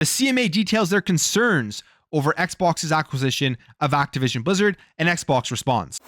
The CMA details their concerns over Xbox's acquisition of Activision Blizzard, and Xbox responds.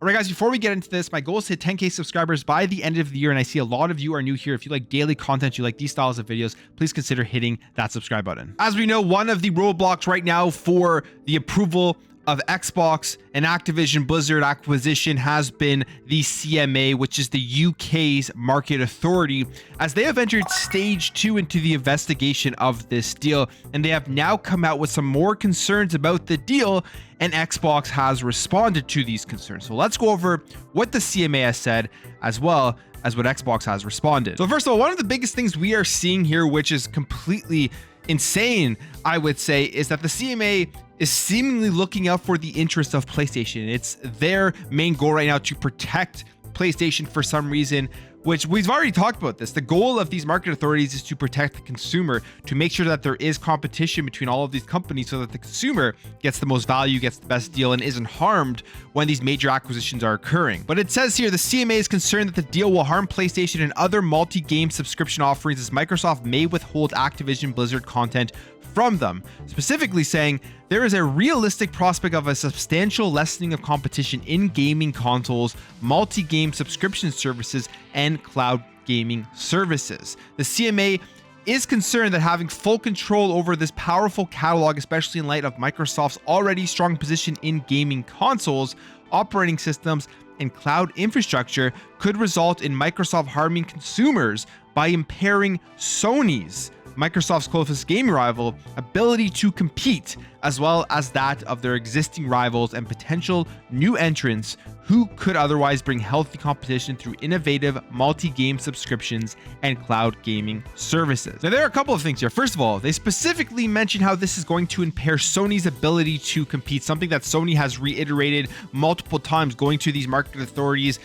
All right, guys, before we get into this, my goal is to hit 10K subscribers by the end of the year, and I see a lot of you are new here. If you like daily content, you like these styles of videos, please consider hitting that subscribe button. As we know, one of the roadblocks right now for the approval of Xbox and Activision Blizzard acquisition has been the CMA, which is the UK's market authority, as they have entered stage 2 into the investigation of this deal, and they have now come out with some more concerns about the deal, and Xbox has responded to these concerns. So let's go over what the CMA has said as well as what Xbox has responded. So first of all, one of the biggest things we are seeing here, which is completely insane, I would say, is that the CMA is seemingly looking out for the interest of PlayStation. It's their main goal right now to protect PlayStation for some reason, which we've already talked about this. The goal of these market authorities is to protect the consumer, to make sure that there is competition between all of these companies so that the consumer gets the most value, gets the best deal, and isn't harmed when these major acquisitions are occurring. But it says here, the CMA is concerned that the deal will harm PlayStation and other multi-game subscription offerings, as Microsoft may withhold Activision Blizzard content from them, specifically saying there is a realistic prospect of a substantial lessening of competition in gaming consoles, multi-game subscription services, and cloud gaming services. The CMA is concerned that having full control over this powerful catalog, especially in light of Microsoft's already strong position in gaming consoles, operating systems, and cloud infrastructure, could result in Microsoft harming consumers by impairing Sony's, Microsoft's closest gaming rival, ability to compete, as well as that of their existing rivals and potential new entrants who could otherwise bring healthy competition through innovative multi-game subscriptions and cloud gaming services. Now, there are a couple of things here. First of all, they specifically mention how this is going to impair Sony's ability to compete, something that Sony has reiterated multiple times, going to these market authorities,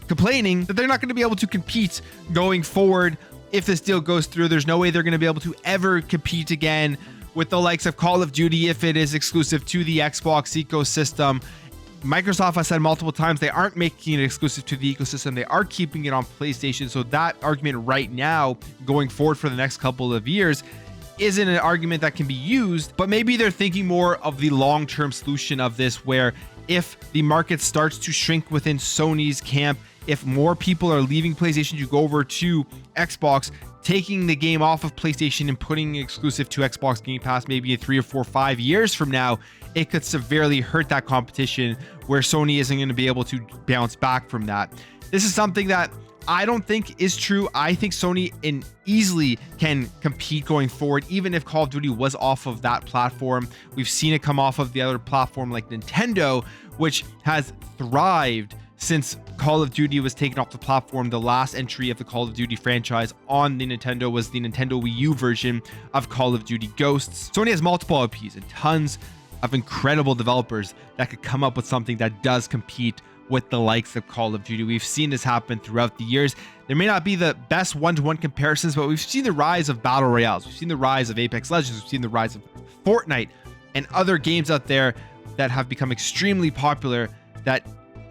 complaining that they're not going to be able to compete going forward. If this deal goes through, there's no way they're going to be able to ever compete again with the likes of Call of Duty if it is exclusive to the Xbox ecosystem. Microsoft has said multiple times they aren't making it exclusive to the ecosystem. They are keeping it on PlayStation. So that argument right now, going forward for the next couple of years, isn't an argument that can be used. But maybe they're thinking more of the long-term solution of this, where if the market starts to shrink within Sony's camp, if more people are leaving PlayStation to go over to Xbox, taking the game off of PlayStation and putting it exclusive to Xbox Game Pass, maybe in 3 or 4 or 5 years from now, it could severely hurt that competition, where Sony isn't going to be able to bounce back from that. This is something that I don't think is true. I think Sony easily can compete going forward, even if Call of Duty was off of that platform. We've seen it come off of the other platform like Nintendo, which has thrived since Call of Duty was taken off the platform. The last entry of the Call of Duty franchise on the Nintendo was the Nintendo Wii U version of Call of Duty Ghosts. Sony has multiple IPs and tons of incredible developers that could come up with something that does compete with the likes of Call of Duty. We've seen this happen throughout the years. There may not be the best one-to-one comparisons, but we've seen the rise of battle royales. We've seen the rise of Apex Legends. We've seen the rise of Fortnite and other games out there that have become extremely popular, that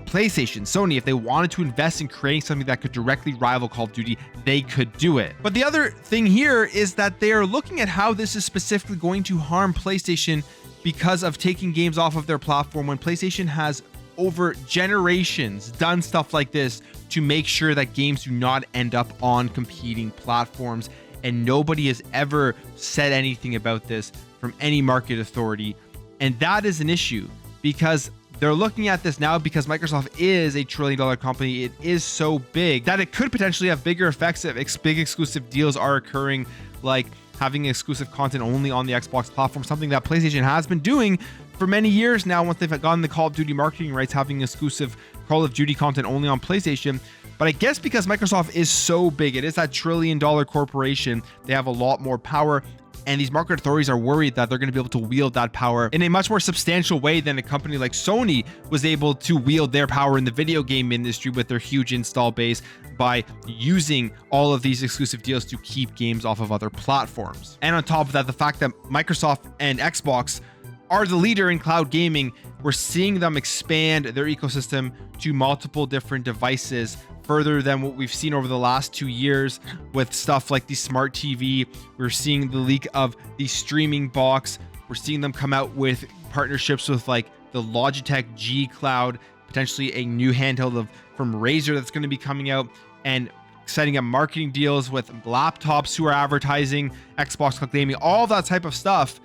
PlayStation, Sony, if they wanted to invest in creating something that could directly rival Call of Duty, they could do it. But the other thing here is that they are looking at how this is specifically going to harm PlayStation because of taking games off of their platform, when PlayStation has over generations done stuff like this to make sure that games do not end up on competing platforms. And nobody has ever said anything about this from any market authority. And that is an issue, because they're looking at this now because Microsoft is a $1 trillion company. It is so big that it could potentially have bigger effects if big exclusive deals are occurring, like having exclusive content only on the Xbox platform, something that PlayStation has been doing for many years now. Once they've gotten the Call of Duty marketing rights, having exclusive Call of Duty content only on PlayStation. But I guess because Microsoft is so big, it is that $1 trillion corporation, they have a lot more power. And these market authorities are worried that they're going to be able to wield that power in a much more substantial way than a company like Sony was able to wield their power in the video game industry with their huge install base, by using all of these exclusive deals to keep games off of other platforms. And on top of that, the fact that Microsoft and Xbox are the leader in cloud gaming. We're seeing them expand their ecosystem to multiple different devices further than what we've seen over the last 2 years with stuff like the smart TV. We're seeing the leak of the streaming box. We're seeing them come out with partnerships with like the Logitech G Cloud, potentially a new handheld from Razer that's going to be coming out, and setting up marketing deals with laptops who are advertising Xbox Cloud Gaming, all that type of stuff.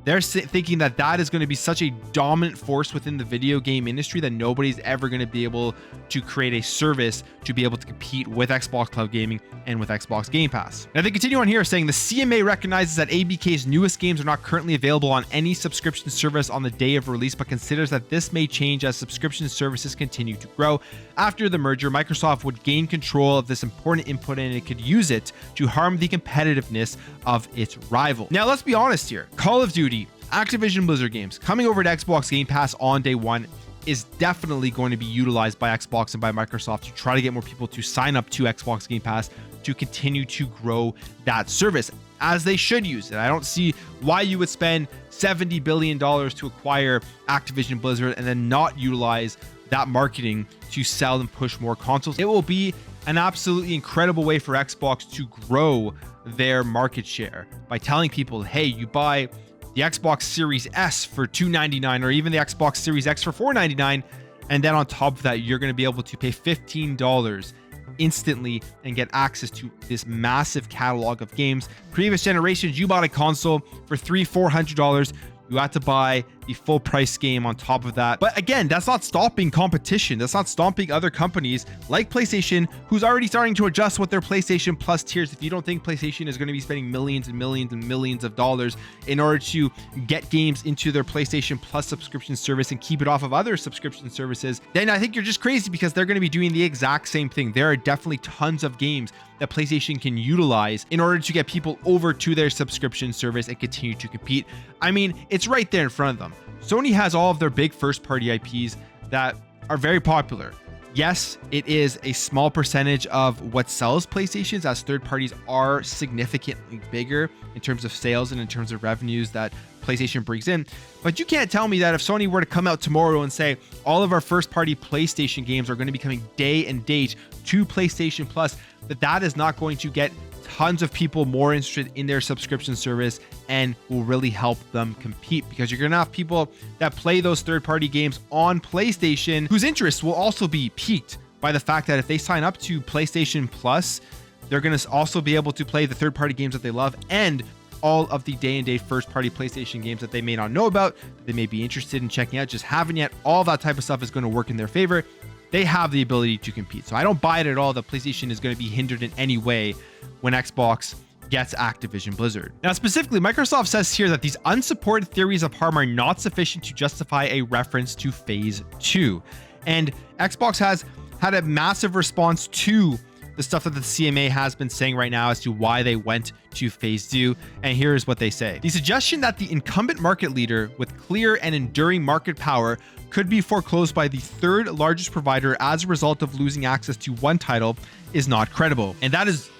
They're thinking that that is going to be such a dominant force within the video game industry that nobody's ever going to be able to create a service to be able to compete with Xbox Cloud Gaming and with Xbox Game Pass. Now they continue on here saying the CMA recognizes that ABK's newest games are not currently available on any subscription service on the day of release, but considers that this may change as subscription services continue to grow. After the merger, Microsoft would gain control of this important input and it could use it to harm the competitiveness of its rival. Now let's be honest here. Call of Duty, Activision Blizzard games coming over to Xbox Game Pass on day one is definitely going to be utilized by Xbox and by Microsoft to try to get more people to sign up to Xbox Game Pass to continue to grow that service, as they should use it. I don't see why you would spend $70 billion to acquire Activision Blizzard and then not utilize that marketing to sell and push more consoles. It will be an absolutely incredible way for Xbox to grow their market share by telling people, hey, you buy the Xbox Series S for $299 or even the Xbox Series X for $499, and then on top of that, you're going to be able to pay $15 instantly and get access to this massive catalog of games. Previous generations, you bought a console for $300-$400. You had to buy the full price game on top of that. But again, that's not stopping competition. That's not stopping other companies like PlayStation, who's already starting to adjust with their PlayStation Plus tiers. If you don't think PlayStation is going to be spending millions and millions and millions of dollars in order to get games into their PlayStation Plus subscription service and keep it off of other subscription services, then I think you're just crazy, because they're going to be doing the exact same thing. There are definitely tons of games that PlayStation can utilize in order to get people over to their subscription service and continue to compete. I mean, it's right there in front of them. Sony has all of their big first-party IPs that are very popular. Yes, it is a small percentage of what sells PlayStations, as third parties are significantly bigger in terms of sales and in terms of revenues that PlayStation brings in. But you can't tell me that if Sony were to come out tomorrow and say all of our first-party PlayStation games are going to be coming day and date to PlayStation Plus, that is not going to get tons of people more interested in their subscription service and will really help them compete, because you're going to have people that play those third-party games on PlayStation whose interest will also be piqued by the fact that if they sign up to PlayStation Plus, they're going to also be able to play the third-party games that they love and all of the day-and-date first-party PlayStation games that they may not know about, that they may be interested in checking out, just haven't yet. All that type of stuff is going to work in their favor. They have the ability to compete. So I don't buy it at all that PlayStation is going to be hindered in any way when Xbox gets Activision Blizzard. Now, specifically, Microsoft says here that these unsupported theories of harm are not sufficient to justify a reference to Phase 2. And Xbox has had a massive response to the stuff that the CMA has been saying right now as to why they went to Phase 2. And here's what they say. The suggestion that the incumbent market leader with clear and enduring market power could be foreclosed by the third largest provider as a result of losing access to one title is not credible. And that is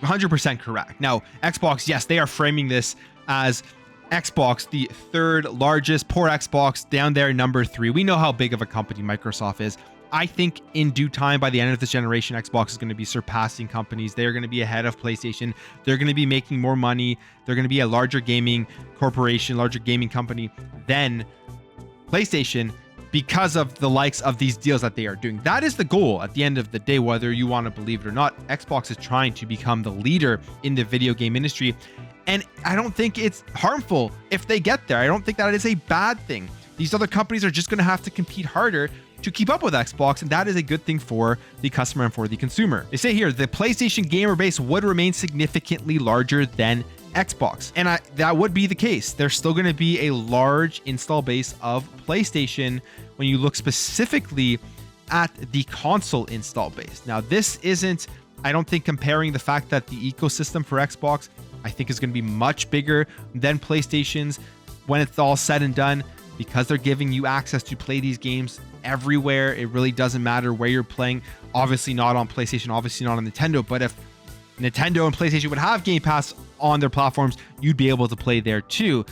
100% correct. Now, Xbox, yes, they are framing this as Xbox, the third largest, poor Xbox down there, number 3. We know how big of a company Microsoft is. I think in due time, by the end of this generation, Xbox is going to be surpassing companies. They're going to be ahead of PlayStation. They're going to be making more money. They're going to be a larger gaming corporation, larger gaming company than PlayStation, because of the likes of these deals that they are doing. That is the goal at the end of the day, whether you want to believe it or not. Xbox is trying to become the leader in the video game industry. And I don't think it's harmful if they get there. I don't think that is a bad thing. These other companies are just going to have to compete harder to keep up with Xbox, and that is a good thing for the customer and for the consumer. They say here, the PlayStation gamer base would remain significantly larger than Xbox. And that would be the case. There's still going to be a large install base of PlayStation when you look specifically at the console install base. Now, this isn't, I don't think, comparing the fact that the ecosystem for Xbox, I think, is going to be much bigger than PlayStation's when it's all said and done, because they're giving you access to play these games everywhere. It really doesn't matter where you're playing. Obviously not on PlayStation, obviously not on Nintendo, but if Nintendo and PlayStation would have Game Pass on their platforms, you'd be able to play there too.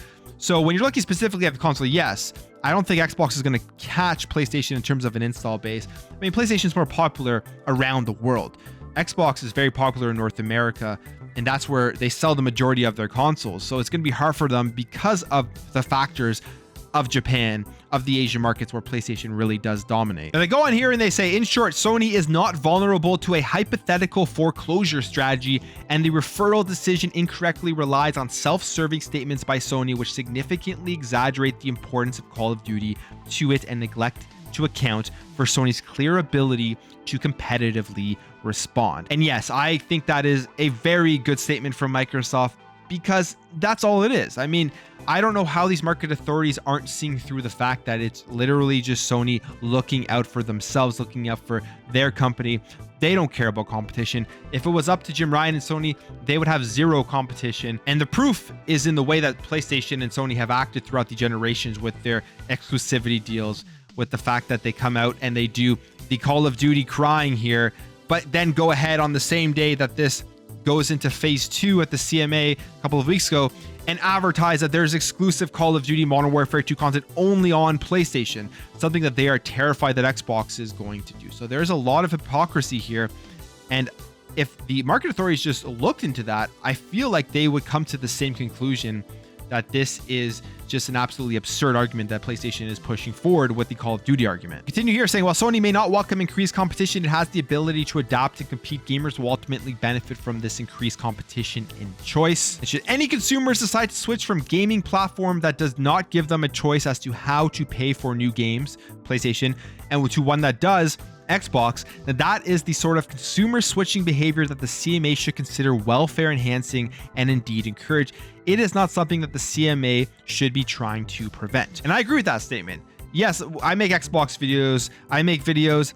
So when you're looking specifically at the console, yes, I don't think Xbox is going to catch PlayStation in terms of an install base. I mean, PlayStation is more popular around the world. Xbox is very popular in North America, and that's where they sell the majority of their consoles. So it's going to be hard for them because of the factors of Japan, of the Asian markets where PlayStation really does dominate. And they go on here and they say, in short, Sony is not vulnerable to a hypothetical foreclosure strategy, and the referral decision incorrectly relies on self-serving statements by Sony, which significantly exaggerate the importance of Call of Duty to it and neglect to account for Sony's clear ability to competitively respond. And yes, I think that is a very good statement from Microsoft, because that's all it is. I mean, I don't know how these market authorities aren't seeing through the fact that it's literally just Sony looking out for themselves, looking out for their company. They don't care about competition. If it was up to Jim Ryan and Sony, they would have zero competition. And the proof is in the way that PlayStation and Sony have acted throughout the generations with their exclusivity deals, with the fact that they come out and they do the Call of Duty crying here, but then go ahead on the same day that this goes into phase 2 at the CMA a couple of weeks ago and advertise that there's exclusive Call of Duty Modern Warfare 2 content only on PlayStation, something that they are terrified that Xbox is going to do. So there's a lot of hypocrisy here. And if the market authorities just looked into that, I feel like they would come to the same conclusion that this is just an absolutely absurd argument that PlayStation is pushing forward with the Call of Duty argument. Continue here saying, while Sony may not welcome increased competition, it has the ability to adapt and compete. Gamers will ultimately benefit from this increased competition and choice. And should any consumers decide to switch from gaming platform that does not give them a choice as to how to pay for new games, PlayStation, and to one that does, Xbox, then that is the sort of consumer switching behavior that the CMA should consider welfare enhancing and indeed encourage. It is not something that the CMA should be trying to prevent. And I agree with that statement. Yes, I make Xbox videos. I make videos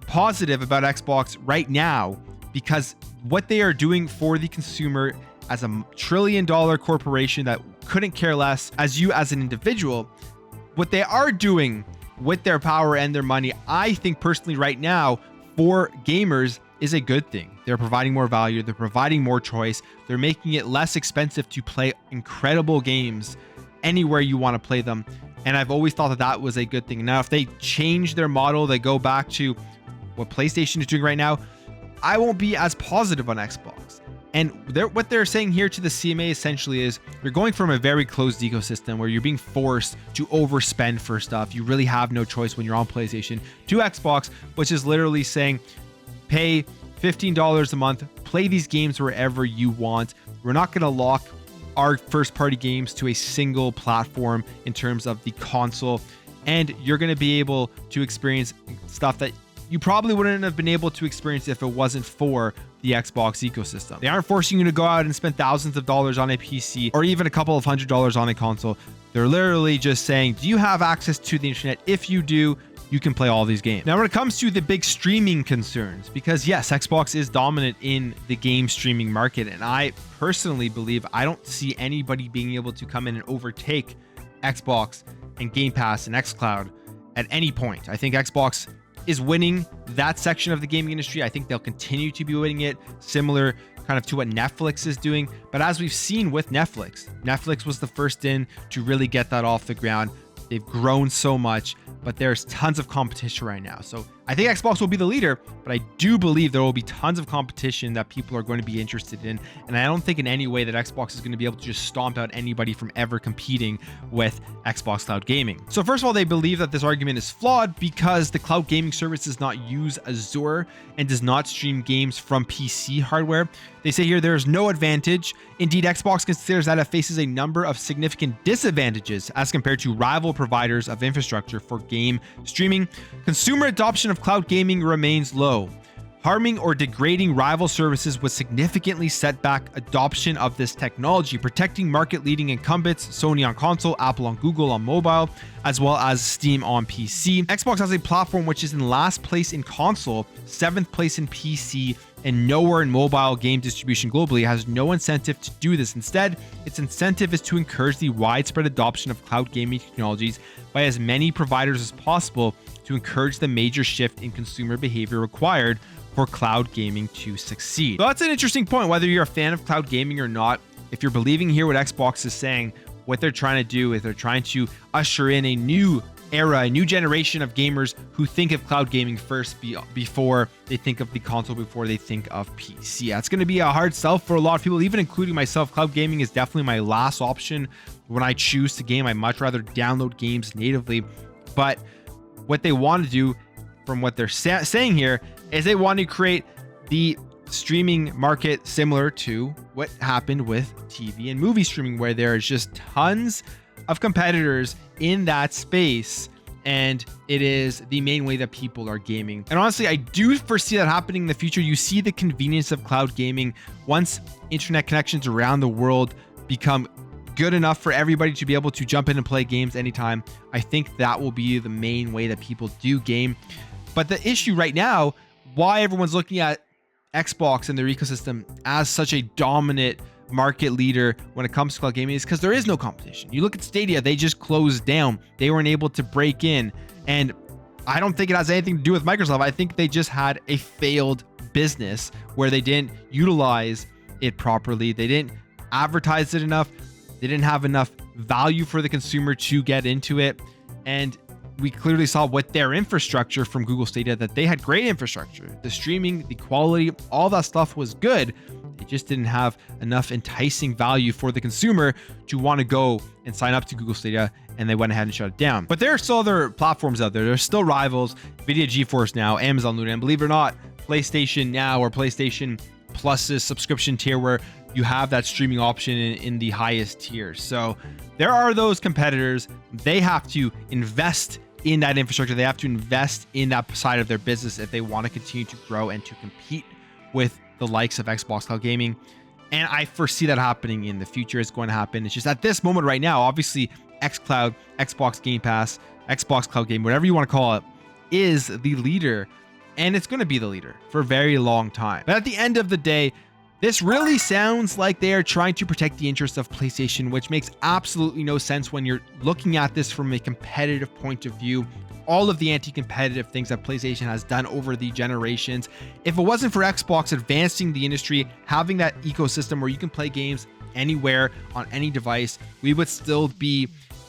positive about Xbox right now because what they are doing for the consumer as a $1 trillion corporation that couldn't care less as you as an individual, what they are doing with their power and their money, I think personally right now for gamers is a good thing. They're providing more value. They're providing more choice. They're making it less expensive to play incredible games anywhere you want to play them. And I've always thought that that was a good thing. Now, if they change their model, they go back to what PlayStation is doing right now, I won't be as positive on Xbox. And what they're saying here to the CMA essentially is you're going from a very closed ecosystem where you're being forced to overspend for stuff. You really have no choice when you're on PlayStation, to Xbox, which is literally saying pay $15 a month, play these games wherever you want. We're not going to lock our first party games to a single platform in terms of the console. And you're going to be able to experience stuff that you probably wouldn't have been able to experience if it wasn't for the Xbox ecosystem. They aren't forcing you to go out and spend thousands of dollars on a PC or even a couple of $100s on a console. They're literally just saying, do you have access to the internet? If you do, you can play all these games. Now, when it comes to the big streaming concerns, because yes, Xbox is dominant in the game streaming market, and I personally believe I don't see anybody being able to come in and overtake Xbox and Game Pass and xCloud at any point. I think Xbox is winning that section of the gaming industry. I think they'll continue to be winning it, similar kind of to what Netflix is doing. But as we've seen with Netflix was the first in to really get that off the ground. They've grown so much, but there's tons of competition right now. So I think Xbox will be the leader, but I do believe there will be tons of competition that people are going to be interested in. And I don't think in any way that Xbox is going to be able to just stomp out anybody from ever competing with Xbox Cloud Gaming. So first of all, they believe that this argument is flawed because the cloud gaming service does not use Azure and does not stream games from PC hardware. They say here there is no advantage. Indeed, Xbox considers that it faces a number of significant disadvantages as compared to rival providers of infrastructure for game streaming. Consumer adoption of cloud gaming remains low. Harming or degrading rival services would significantly set back adoption of this technology, protecting market-leading incumbents, Sony on console, Apple on Google on mobile, as well as Steam on PC. Xbox has a platform which is in last place in console, 7th place in PC, and nowhere in mobile game distribution globally. It has no incentive to do this. Instead, its incentive is to encourage the widespread adoption of cloud gaming technologies by as many providers as possible to encourage the major shift in consumer behavior required for cloud gaming to succeed. So that's an interesting point, whether you're a fan of cloud gaming or not. If you're believing here what Xbox is saying, what they're trying to do is they're trying to usher in a new era, a new generation of gamers who think of cloud gaming first before they think of the console, before they think of PC. Yeah, it's going to be a hard sell for a lot of people, even including myself. Cloud gaming is definitely my last option when I choose to game. I much rather download games natively. But what they want to do, from what they're saying here, is they want to create the streaming market similar to what happened with TV and movie streaming, where there is just tons of competitors in that space, and it is the main way that people are gaming. And honestly, I do foresee that happening in the future. You see the convenience of cloud gaming once internet connections around the world become good enough for everybody to be able to jump in and play games anytime. I think that will be the main way that people do game. But the issue right now, why everyone's looking at Xbox and their ecosystem as such a dominant market leader when it comes to cloud gaming, is because there is no competition. You look at Stadia, they just closed down. They weren't able to break in. And I don't think it has anything to do with Microsoft. I think they just had a failed business where they didn't utilize it properly. They didn't advertise it enough. They didn't have enough value for the consumer to get into it. And we clearly saw with their infrastructure from Google Stadia that they had great infrastructure. The streaming, the quality, all that stuff was good. It just didn't have enough enticing value for the consumer to want to go and sign up to Google Stadia, and they went ahead and shut it down. But there are still other platforms out there. There's still rivals, Nvidia GeForce Now, Amazon Luna, and believe it or not, PlayStation Now or PlayStation Plus's subscription tier, where you have that streaming option in the highest tier. So there are those competitors. They have to invest in that infrastructure. They have to invest in that side of their business if they want to continue to grow and to compete with the likes of Xbox Cloud Gaming. And I foresee that happening in the future. It's going to happen. It's just at this moment right now, obviously xCloud, Xbox Game Pass, Xbox Cloud Game, whatever you want to call it, is the leader. And it's going to be the leader for a very long time. But at the end of the day, this really sounds like they are trying to protect the interests of PlayStation, which makes absolutely no sense when you're looking at this from a competitive point of view. All of the anti-competitive things that PlayStation has done over the generations. If it wasn't for Xbox advancing the industry, having that ecosystem where you can play games anywhere on any device, we would still be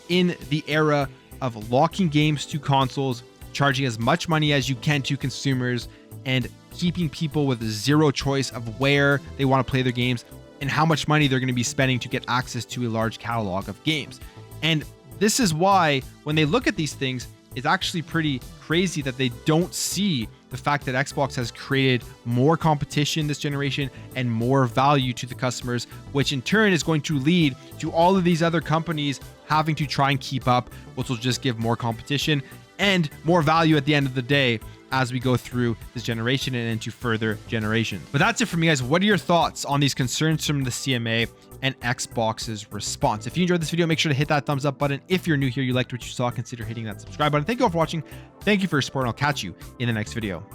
in the era of locking games to consoles, charging as much money as you can to consumers, and keeping people with zero choice of where they want to play their games and how much money they're going to be spending to get access to a large catalog of games. And this is why when they look at these things, it's actually pretty crazy that they don't see the fact that Xbox has created more competition this generation and more value to the customers, which in turn is going to lead to all of these other companies having to try and keep up, which will just give more competition and more value at the end of the day as we go through this generation and into further generations. But that's it for me, guys. What are your thoughts on these concerns from the CMA and Xbox's response? If you enjoyed this video, make sure to hit that thumbs up button. If you're new here, you liked what you saw, consider hitting that subscribe button. Thank you all for watching. Thank you for your support, and I'll catch you in the next video.